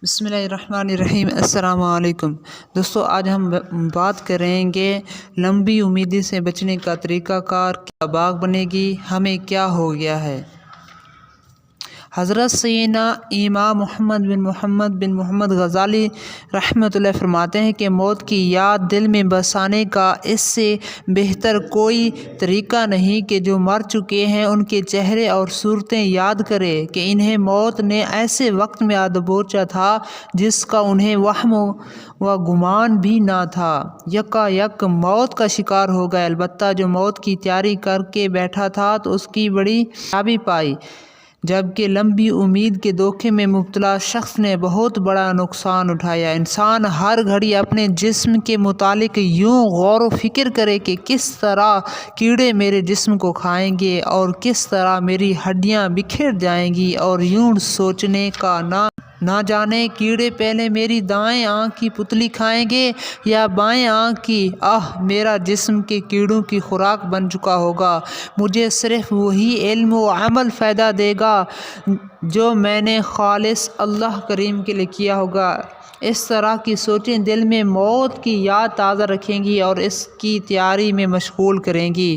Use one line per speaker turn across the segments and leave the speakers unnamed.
بسم اللہ الرحمن الرحیم۔ السلام علیکم دوستو، آج ہم بات کریں گے لمبی امیدی سے بچنے کا طریقہ کار۔ کیا باغ بنے گی؟ ہمیں کیا ہو گیا ہے؟ حضرت سیدنا امام محمد بن محمد غزالی رحمۃ اللہ فرماتے ہیں کہ موت کی یاد دل میں بسانے کا اس سے بہتر کوئی طریقہ نہیں کہ جو مر چکے ہیں ان کے چہرے اور صورتیں یاد کرے کہ انہیں موت نے ایسے وقت میں آ دبوچا تھا جس کا انہیں وہم و گمان بھی نہ تھا۔ یکا یک موت کا شکار ہو گئے، البتہ جو موت کی تیاری کر کے بیٹھا تھا تو اس کی بڑی کامیابی پائی، جبکہ لمبی امید کے دھوکے میں مبتلا شخص نے بہت بڑا نقصان اٹھایا۔ انسان ہر گھڑی اپنے جسم کے متعلق یوں غور و فکر کرے کہ کس طرح کیڑے میرے جسم کو کھائیں گے اور کس طرح میری ہڈیاں بکھر جائیں گی، اور یوں سوچنے کا نہ جانے کیڑے پہلے میری دائیں آنکھ کی پتلی کھائیں گے یا بائیں آنکھ کی۔ میرا جسم کے کیڑوں کی خوراک بن چکا ہوگا، مجھے صرف وہی علم و عمل فائدہ دے گا جو میں نے خالص اللہ کریم کے لیے کیا ہوگا۔ اس طرح کی سوچیں دل میں موت کی یاد تازہ رکھیں گی اور اس کی تیاری میں مشغول کریں گی۔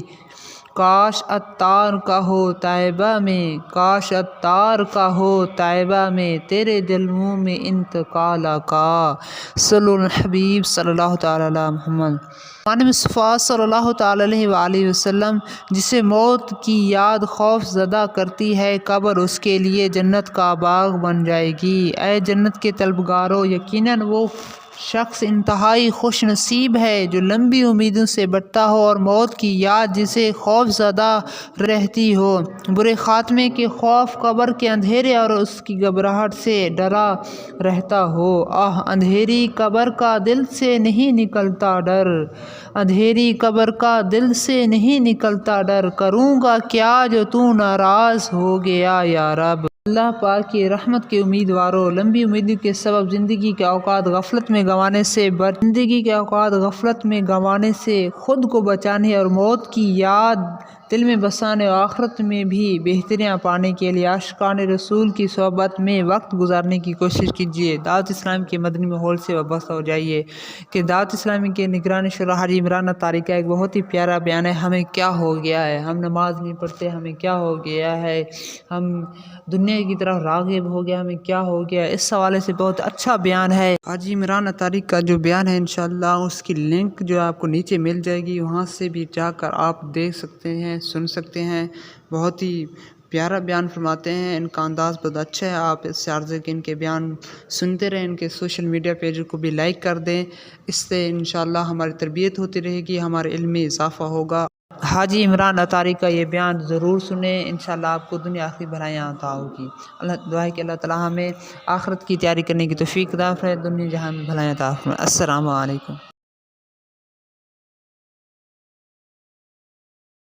کاش عطار کا ہو طیبہ میں، کاش عطار کا ہو طیبہ میں، تیرے دلوں میں انتقال کا۔ صلی الحبیب صلی اللہ تعالی علی محمد۔ مصطفیٰ صلی اللہ تعالی علیہ وآلہ وسلم جسے موت کی یاد خوف زدہ کرتی ہے، قبر اس کے لیے جنت کا باغ بن جائے گی۔ اے جنت کے طلبگارو، یقیناً وہ شخص انتہائی خوش نصیب ہے جو لمبی امیدوں سے بٹتا ہو اور موت کی یاد جسے خوف زدہ رہتی ہو۔ برے خاتمے کے خوف، قبر کے اندھیرے اور اس کی گھبراہٹ سے ڈرا رہتا ہو۔ اندھیری قبر کا دل سے نہیں نکلتا ڈر، اندھیری قبر کا دل سے نہیں نکلتا ڈر، کروں گا کیا جو تو ناراض ہو گیا یا رب۔ اللہ پاک کی رحمت کے امیدواروں، لمبی امیدوں کے سبب زندگی کے اوقات غفلت میں گنوانے سے خود کو بچانے اور موت کی یاد دل میں بسانے اور آخرت میں بھی بہتریاں پانے کے لیے عاشقان رسول کی صحبت میں وقت گزارنے کی کوشش کیجیے۔ دعوت اسلامی کے مدنی ماحول سے وابستہ ہو جائیے کہ دعوت اسلامی کے نگران شورا حاجی عمران اطاری کا ایک بہت ہی پیارا بیان ہے، ہمیں کیا ہو گیا ہے۔ ہم نماز نہیں پڑھتے، ہمیں کیا ہو گیا ہے۔ ہم دنیا کی طرف راغب ہو گیا، ہمیں کیا ہو گیا۔ اس حوالے سے بہت اچھا بیان ہے حاجی عمران اطاری کا جو بیان ہے، انشاءاللہ اس کی لنک جو آپ کو نیچے مل جائے گی، وہاں سے بھی جا کر آپ دیکھ سکتے ہیں، سن سکتے ہیں۔ بہت ہی پیارا بیان فرماتے ہیں، ان کا انداز بہت اچھا ہے۔ آپ اس سے عرض ہے کہ ان کے بیان سنتے رہیں، ان کے سوشل میڈیا پیج کو بھی لائک کر دیں، اس سے انشاءاللہ ہماری تربیت ہوتی رہے گی، ہمارے علم میں اضافہ ہوگا۔ حاجی عمران اطاری کا یہ بیان ضرور سنیں، انشاءاللہ آپ کو دنیا آخرت بھلائیاں عطا ہوگی۔ اللہ دعا ہے کہ اللہ تعالیٰ ہمیں آخرت کی تیاری کرنے کی توفیق عطا فرمائے، دنیا جہاں میں بھلائیاں عطا فرمائے۔ السلام علیکم۔